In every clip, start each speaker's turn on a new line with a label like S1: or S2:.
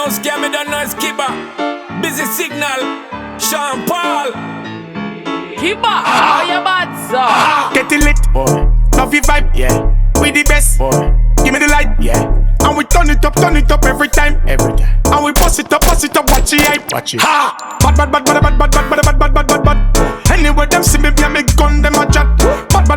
S1: house, get me the noise, KYBBA. Busy signal, Sean Paul.
S2: KYBBA, how you bad, sir?
S3: Get it lit, boy. Love your vibe, yeah. We the best, boy. Give me the light, yeah. And we turn it up every time, every time. And we bust it up, watch the hype, watch it. Ha! Bad. Anywhere them see me, me gun them a chat. Bad.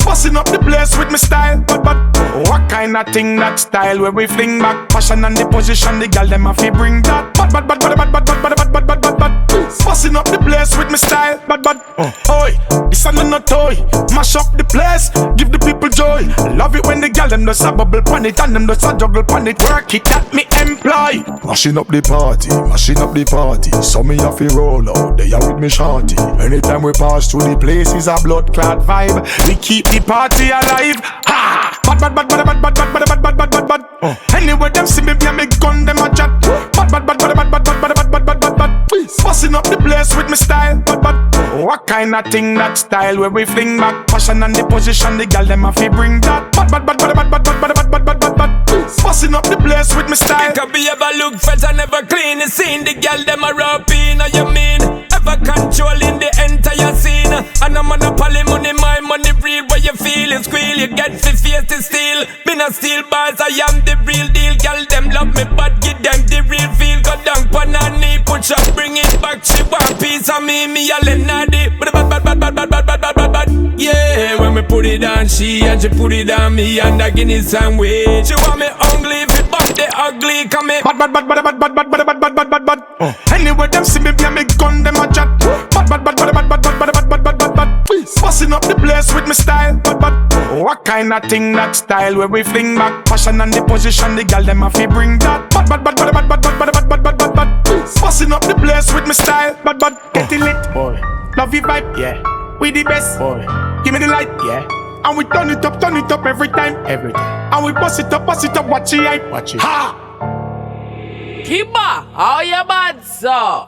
S3: Busting up the place with me style, bad. What kind of thing that style where we fling back? Passion and the position, the girl them a fi bring that. Bad. Busting up the place with me style, bad. Oi, this ain't no toy. Mash up the place, give the people joy. Love it when the girl them does a bubble pan it and them does a juggle pan it. Work it that me employ.
S4: Mashing up the party. So me have to roll out, they are with me shorty. Anytime we pass through the place is a blood clot vibe.
S3: We keep the party alive. Ha! Bad. Anywhere them see me, me gun them a chat. Bad. Busting up the place with me style, bad. What kind of thing that style where we fling back? Passion and the position, the girl them a fi bring that. Bad. Busting up the place with me style.
S1: KYBBA look fresh and never clean. You seen the girl them a rapping, you mean? Ever controlling the entire scene. And I'm on a poly money, my money real. Where you feel it squeal, you get the face to steal. Me not steal bars, I am the real deal. Girl them love me but give them the real feel. Go down pan her knee, push up, bring it back. She want piece of me a Lenadi. Bad. Yeah, when me put it on she and she put it on me and I give it some way. She want me ugly, if it bump the ugly, come me
S3: bad. Anywhere them see me, me gun them a chat. Bad. Busting up the place with me style, bad. What kind of thing that style where we fling back? Passion and the position, the girl them a fi bring that. Bad. Busting up the place with me style, bad. Get it lit, boy. Love your vibe, yeah. We the best, boy. Give me the light, yeah. And we turn it up every time, And we bust it up, watch the hype, watch it. Ha!
S2: KYBBA, how you bad, sir?